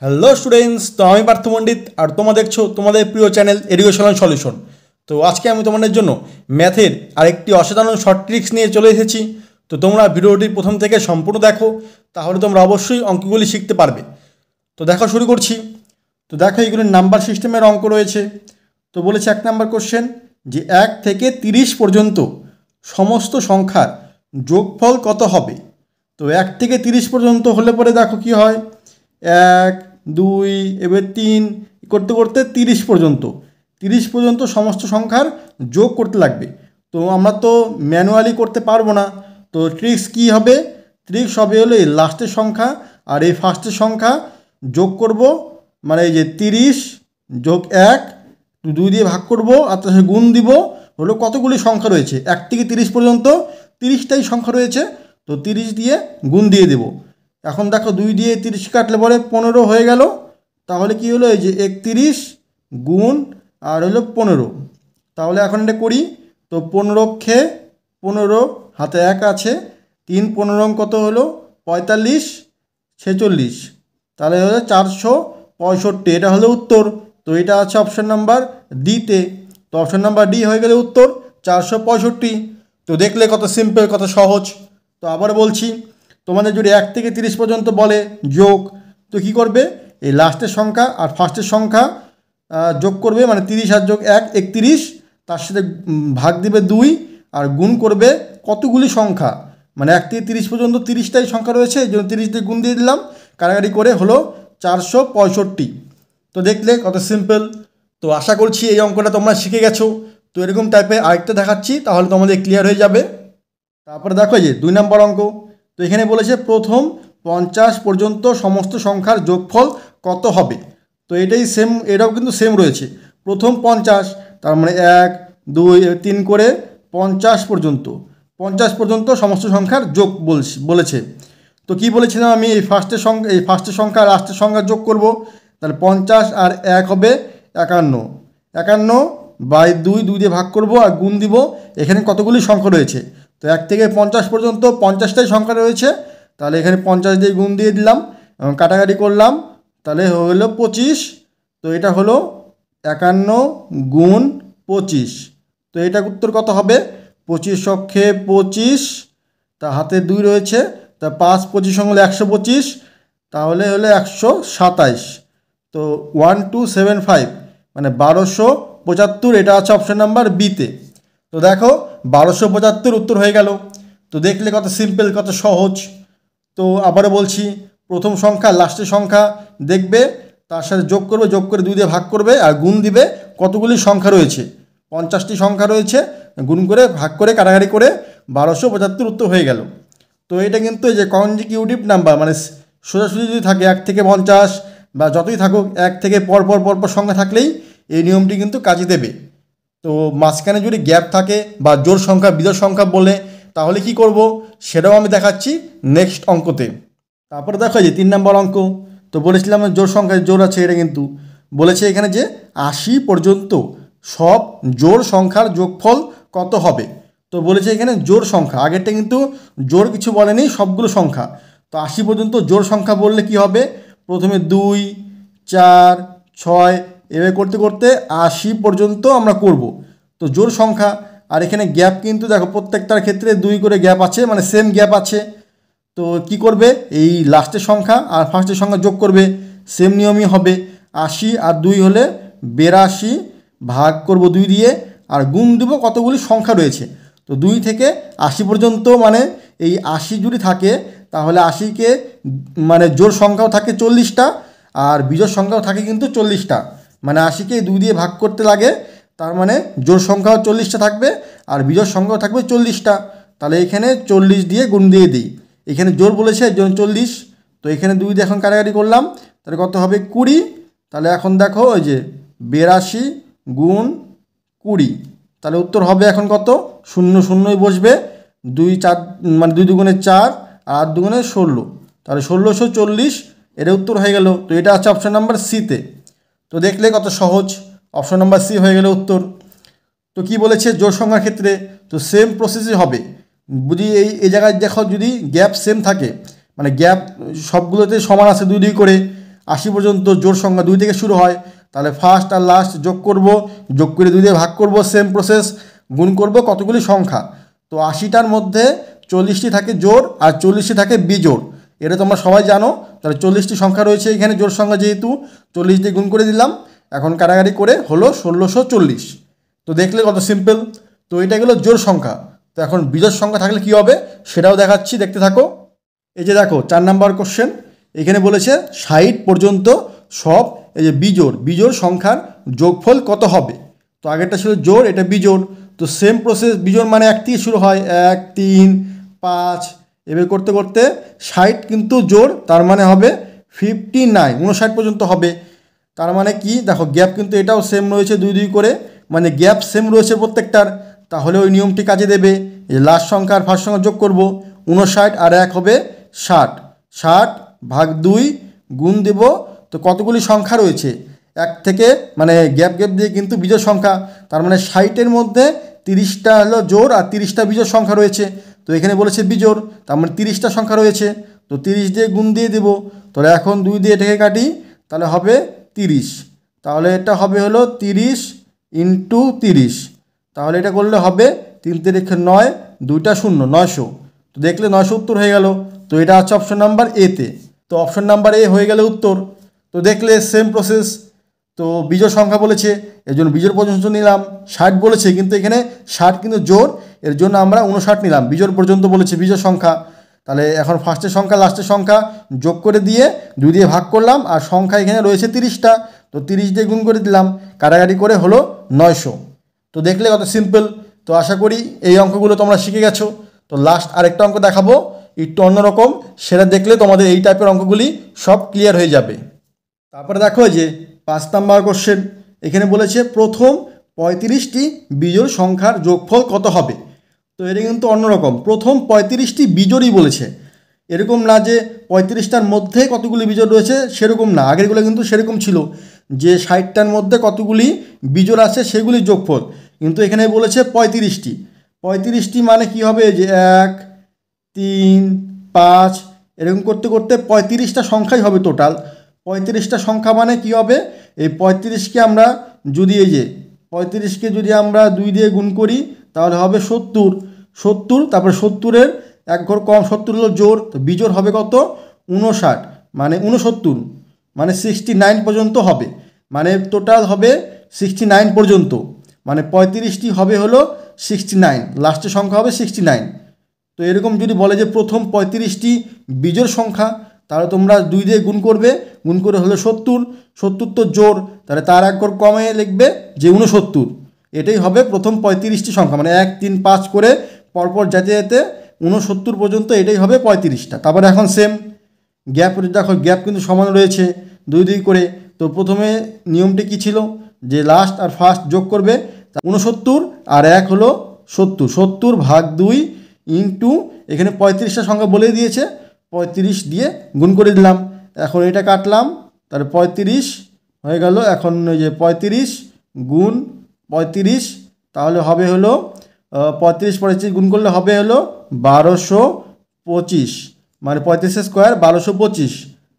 Hello students, তো আমি পার্থ পণ্ডিত আর তোমরা দেখছো তোমাদের প্রিয় চ্যানেল এডুকেশনাল সলিউশন। তো আজকে আমি তোমাদের জন্য ম্যাথের আরেকটি অসাধারণ শর্ট ট্রিক্স নিয়ে চলে এসেছি। তো তোমরা ভিডিওটি প্রথম থেকে সম্পূর্ণ দেখো, তাহলে তোমরা অবশ্যই অঙ্কগুলি শিখতে পারবে। তো দেখো শুরু করছি। তো দেখো এগুলো নাম্বার সিস্টেমের অঙ্ক রয়েছে। তো বলেছে 1 নাম্বার কোশ্চেন যে 1 থেকে 30 পর্যন্ত সমস্ত সংখ্যার যোগফল কত হবে। তো 1 থেকে 30 পর্যন্ত হলে পরে দেখো কি হয়, 1 2 এবার 3 করতে করতে 30 পর্যন্ত সমস্ত সংখ্যার যোগ করতে লাগবে। তো আমরা তো ম্যানুয়ালি করতে পারবো না। তো ট্রিক্স কি হবে, ট্রিক্স হবে হলো এই লাস্টের সংখ্যা আর এই ফার্স্টের সংখ্যা যোগ করব, মানে এই যে 30 যোগ 1 2 দিয়ে ভাগ করব আর তার সাথে গুণ দিব, হলো কতগুলি সংখ্যা রয়েছে 1 থেকে 30 পর্যন্ত 30টাই সংখ্যা রয়েছে। তো 30 দিয়ে গুণ দিয়ে দেব। এখন দেখো 2 দিয়ে 30 কাটলে পরে 15 হয়ে গেল। তাহলে কি হলো, এই যে 31 গুণ আর হলো 15। তাহলে এখন এটা করি। তো 15 খেয়ে 15 হাতে 1 আছে, 3 15 কত হলো 45 46, তাহলে হলো 465। এটা হলো উত্তর। তো এটা আছে অপশান নাম্বার ডিতে। তো অপশান নাম্বার ডি হয়ে গেলে উত্তর 465। তো দেখলে কত সিম্পল, কত সহজ। তো আবার বলছি, তোমাদের যদি 1 থেকে 30 পর্যন্ত বলে যোগ, তো কী করবে, এই লাস্টের সংখ্যা আর ফার্স্টের সংখ্যা যোগ করবে, মানে 30 আর যোগ 1 31, তার সাথে ভাগ দিবে 2 আর গুণ করবে কতগুলি সংখ্যা, মানে 1 থেকে 30 পর্যন্ত 30টাই সংখ্যা রয়েছে, এই জন্য 30 দিয়ে গুণ দিয়ে দিলাম, কাটাকাটি করে হলো 465। তো দেখলে কত সিম্পল। তো আশা করছি এই অঙ্কটা তোমরা শিখে গেছো। তো এরকম টাইপের আরেকটা দেখাচ্ছি, তাহলে তোমাদের ক্লিয়ার হয়ে যাবে। তারপরে দেখো যে 2 নম্বর অঙ্ক। তো এখানে বলেছে প্রথম 50 পর্যন্ত সমস্ত সংখ্যার যোগফল কত হবে। তো এটাই সেম, এটাও কিন্তু সেম রয়েছে। প্রথম 50, তার মানে 1 2 3 করে 50 পর্যন্ত সমস্ত সংখ্যার যোগ বলেছে। তো কি বলেছিলাম আমি, এই ফার্স্টের সংখ্যা লাস্টের সংখ্যা যোগ করব। তাহলে 50 আর 1 হবে 51, 51/2 2 দিয়ে ভাগ করব আর গুণ দিব। এখানে কতগুলি সংখ্যা রয়েছে, তো 1 থেকে 50 পর্যন্ত 50টাই সংখ্যা রয়েছে। তাহলে এখানে 50 দিয়ে গুণ দিয়ে দিলাম এবং কাটাকাটি করলাম, তাহলে হলো 25। তো এটা হলো 51 গুণ 25। তো এটা উত্তর কত হবে, 25 অক্ষে 25, তা হাতে 2 রয়েছে, তা 5 25 হলো 125, তাহলে হলো 127। তো 1275 মানে 1275, এটা আছে অপশান নাম্বার বিতে। তো দেখো 1275 উত্তর হয়ে গেল। তো দেখলে কত সিম্পল, কত সহজ। তো আবারও বলছি, প্রথম সংখ্যা লাস্টের সংখ্যা দেখবে, তার সাথে যোগ করবে, যোগ করে 2 দিয়ে ভাগ করবে আর গুণ দিবে কতগুলি সংখ্যা রয়েছে, 50টি সংখ্যা রয়েছে, গুণ করে ভাগ করে কাটাকাটি করে 1275 উত্তর হয়ে গেল। তো এটা কিন্তু এই যে কনজিকিউটিভ নাম্বার, মানে সোজাসুজি যদি থাকে 1 থেকে 50 বা যতই থাকুক 1 থেকে পরপর সংখ্যা থাকলেই এই নিয়মটি কিন্তু কাজে দেবে। তো মাঝখানে যদি গ্যাপ থাকে বা জোড় সংখ্যা বিজোড় সংখ্যা বলে, তাহলে কি করব সেটাও আমি দেখাচ্ছি নেক্সট অঙ্কতে। তারপরে দেখো যে 3 নম্বর অঙ্ক। তো বলেছিলাম জোড় সংখ্যায় জোড় আছে, এটা কিন্তু বলেছে এখানে যে 80 পর্যন্ত সব জোড় সংখ্যার যোগফল কত হবে। তো বলেছে এখানে জোড় সংখ্যা, আগেরটা কিন্তু জোড় কিছু বলেনি, সবগুলো সংখ্যা। তো 80 পর্যন্ত জোড় সংখ্যা বললে কি হবে, প্রথমে 2 4 6 এভাবে করতে করতে 80 পর্যন্ত আমরা করব। তো জোড় সংখ্যা, আর এখানে গ্যাপ কিন্তু দেখো প্রত্যেকটার ক্ষেত্রে 2 করে গ্যাপ আছে, মানে সেম গ্যাপ আছে। তো কি করবে, এই লাস্টের সংখ্যা আর ফার্স্টের সংখ্যা যোগ করবে, সেম নিয়মই হবে। 80 আর 2 হলে 82, ভাগ করব 2 দিয়ে আর গুণ দেব কতগুলি সংখ্যা রয়েছে। তো 2 থেকে 80 পর্যন্ত, মানে এই 80 যদি থাকে তাহলে 80কে মানে জোড় সংখ্যাও থাকে 40টা আর বিজোড় সংখ্যাও থাকে কিন্তু 40টা, মানে 80কে 2 দিয়ে ভাগ করতে লাগে, তার মানে জোড় সংখ্যাও 40টা থাকবে আর বিজোড় সংখ্যাও থাকবে 40টা। তাহলে এখানে 40 দিয়ে গুণ দিয়ে দিই, এখানে জোড় বলেছে এর জন্য 40। তো এখানে 2 দিয়ে এখন কাটাকাটি করলাম, তাহলে কত হবে 20। তাহলে এখন দেখো ওই যে 82 গুণ 20, তাহলে উত্তর হবে এখন কত, 0 0ই বসবে, 2 4 মানে 2 দুগুণে 4 আর 8 দুগুণে 16, তাহলে 1640, এটা উত্তর হয়ে গেল। তো এটা আছে অপশান নাম্বার সিতে। তো দেখলে কত সহজ, অপশান নাম্বার সি হয়ে গেল উত্তর। তো কি বলেছে জোড় সংখ্যার ক্ষেত্রে, তো সেম প্রসেসই হবে। বুঝি এই জায়গায় দেখো যদি গ্যাপ সেম থাকে, মানে গ্যাপ সবগুলোতে সমান আছে 2 2 করে, 80 পর্যন্ত জোড় সংখ্যা 2 থেকে শুরু হয়, তাহলে ফার্স্ট আর লাস্ট যোগ করব, যোগ করে 2 দিয়ে ভাগ করব, সেম প্রসেস, গুণ করব কতগুলি সংখ্যা। তো 80টার মধ্যে 40টি থাকে জোড় আর 40টি থাকে বিজোড়, এটা তোমরা সবাই জানো। তাহলে 40টি সংখ্যা রয়েছে এখানে জোড় সংখ্যা, যেহেতু 40 দিয়ে গুণ করে দিলাম, এখন কাটাকাটি করে হলো 1640। তো দেখলে কত সিম্পল। তো এটা গেলো জোড় সংখ্যা। তো এখন বিজোড় সংখ্যা থাকলে কী হবে সেটাও দেখাচ্ছি, দেখতে থাকো। এই যে দেখো 4 নাম্বার কোশ্চেন, এখানে বলেছে 60 পর্যন্ত সব এই যে বিজোড় সংখ্যার যোগফল কত হবে। তো আগেরটা ছিল জোড়, এটা বিজোড়। তো সেম প্রসেস, বিজোড় মানে 1 থেকে শুরু হয়, 1 3 5, এবার করতে করতে 60 কিন্তু জোড়, তার মানে হবে 59, 59 পর্যন্ত হবে। তার মানে কি দেখো, গ্যাপ কিন্তু এটাও সেম রয়েছে 2 2 করে, মানে গ্যাপ সেম রয়েছে প্রত্যেকটার। তাহলে ওই নিয়মটি কাজে দেবে। এই লাস্ট সংখ্যা আর ফার্স্ট সংখ্যা যোগ করব, 59 আর 1 হবে 60, 60 ভাগ 2 গুণ দেব। তো কতগুলি সংখ্যা রয়েছে 1 থেকে, মানে গ্যাপ দিয়ে কিন্তু বিজোড় সংখ্যা, তার মানে 60-এর মধ্যে 30টা হলো জোড় আর 30টা বিজোড় সংখ্যা রয়েছে। তো এখানে বলেছে বিজোড়, তার মানে 30টা সংখ্যা রয়েছে। তো 30 দিয়ে গুণ দিয়ে দেব। তাহলে এখন 2 দিয়ে এটাকে কাটি, তাহলে হবে 30। তাহলে এটা হবে হলো 30 ইন্টু 30, তাহলে এটা করলে হবে 3 3 9, 2টা 0, 900। তো দেখলে 900 উত্তর হয়ে গেল। তো এটা আছে অপশন নাম্বার এতে। তো অপশন নাম্বার এ হয়ে গেলে উত্তর। তো দেখলে সেম প্রসেস। তো বিজোড় সংখ্যা বলেছে, এর জন্য বিজোড় পর্যন্ত নিলাম। 60 বলেছে, কিন্তু এখানে 60 কিন্তু জোড়, এর জন্য আমরা 59 নিলাম। বিজোড় পর্যন্ত বলেছে বিজোড় সংখ্যা। তাহলে এখন ফার্স্টের সংখ্যা লাস্টের সংখ্যা যোগ করে দিয়ে 2 দিয়ে ভাগ করলাম, আর সংখ্যা এখানে রয়েছে 30টা। তো 30 দিয়ে গুণ করে দিলাম, কাটাকাটি করে হলো 900। তো দেখলে কত সিম্পল। তো আশা করি এই অঙ্কগুলো তোমরা শিখে গেছো। তো লাস্ট আরেকটা অঙ্ক দেখাবো, একটু অন্যরকম, সেটা দেখলে তোমাদের এই টাইপের অঙ্কগুলি সব ক্লিয়ার হয়ে যাবে। তারপরে দেখো যে 5 নাম্বার কোশ্চেন, এখানে বলেছে প্রথম 35টি বিজোড় সংখ্যার যোগফল কত হবে। তো এটা কিন্তু অন্যরকম, প্রথম 35টি বিজোড়ই বলেছে, এরকম না যে 35টার মধ্যে কতগুলি বিজোড় রয়েছে সেরকম না। আগেরগুলো কিন্তু সেরকম ছিল যে 60টার মধ্যে কতগুলি বিজোড় আছে সেগুলি যোগফল, কিন্তু এখানে বলেছে 35টি। 35টি মানে কি হবে, যে 1 3 5 এরকম করতে করতে 35টা সংখ্যাই হবে টোটাল। 35টা সংখ্যা মানে কি হবে, এই 35কে আমরা যদি এই যে 35কে যদি আমরা 2 দিয়ে গুণ করি, তাহলে হবে 70, তারপরে 70-এর 1 ঘর কম, 70 হলো জোড়, তো বিজোড় হবে কত 59, মানে 69, মানে 69 পর্যন্ত হবে, মানে টোটাল হবে 69 পর্যন্ত, মানে 35টি হবে হলো 69, লাস্টের সংখ্যা হবে 69। তো এরকম যদি বলে যে প্রথম 35টি বিজোড় সংখ্যা, তাহলে তোমরা 2 দিয়ে গুণ করবে, গুণ করে হলো 70 তো জোড়, তাহলে তার 1 ঘর কমে লিখবে যে 69। এটাই হবে প্রথম 35টি সংখ্যা, মানে 1 3 5 করে পরপর যেতে যেতে 69 পর্যন্ত, এটাই হবে 35টা। তারপরে এখন সেম গ্যাপ, দেখো গ্যাপ কিন্তু সমান রয়েছে 2 2 করে। তো প্রথমে নিয়মটি কী ছিল, যে লাস্ট আর ফার্স্ট যোগ করবে, 69 আর 1 হলো 70, 70 ভাগ 2 ইন্টু এখানে 35টা সংখ্যা বলে দিয়েছে, 35 দিয়ে গুণ করে দিলাম। এখন এটা কাটলাম, তাহলে 35 হয়ে গেল। এখন ওই যে 35 গুণ 35, তাহলে হবে হলো 35 গুণ করলে হবে হলো 1225, মানে 35 স্কোয়ার 1225।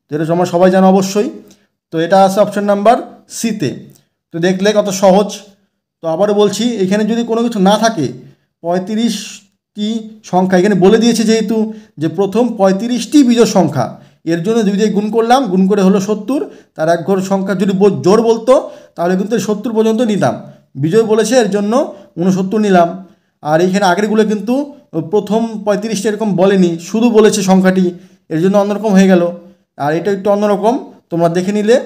তো এটা তোমরা সবাই জানো অবশ্যই। তো এটা আছে অপশন নাম্বার সিতে। তো দেখলে কত সহজ। তো আবারও বলছি, এখানে যদি কোনো কিছু না থাকে, 35টি সংখ্যা এখানে বলে দিয়েছে যেহেতু, যে প্রথম 35টি বিজোড় সংখ্যা, এর জন্য 2 দিয়ে গুণ করলাম, গুণ করে হলো 70, তার 1 ঘর সংখ্যা যদি জোড় বলতো তাহলে কিন্তু 70 পর্যন্ত নিতাম, বিজোড় বলেছে এর জন্য 69 নিলাম। আর এইখানে আগেরগুলো কিন্তু প্রথম 35টা এরকম বলেনি, শুধু বলেছে সংখ্যাটি, এর জন্য অন্যরকম হয়ে গেল। আর এটা একটু অন্যরকম, তোমরা দেখে নিলে।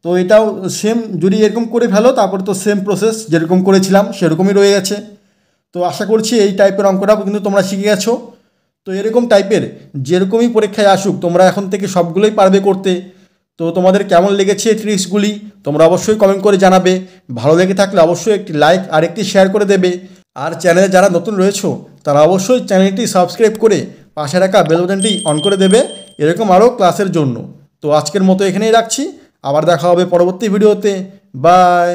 তো এটাও সেম, যদি এরকম করে ফেলো তারপরে তো সেম প্রসেস যেরকম করেছিলাম সেরকমই রয়ে গেছে। তো আশা করছি এই টাইপের অঙ্কটাও কিন্তু তোমরা শিখে গেছো। তো এরকম টাইপের যেরকমই পরীক্ষায় আসুক, তোমরা এখন থেকে সবগুলোই পারবে করতে। তো তোমাদের কেমন লেগেছে এই ট্রিক্সগুলি তোমরা অবশ্যই কমেন্ট করে জানাবে। ভালো লেগে থাকলে অবশ্যই একটি লাইক আর একটি শেয়ার করে দেবে। আর চ্যানেলে যারা নতুন রয়েছো তারা অবশ্যই চ্যানেলটি সাবস্ক্রাইব করে পাশে রাখা বেল বাটনটি অন করে দেবে এরকম আরও ক্লাসের জন্য। তো আজকের মতো এখানেই রাখছি, আবার দেখা হবে পরবর্তী ভিডিওতে। বাই।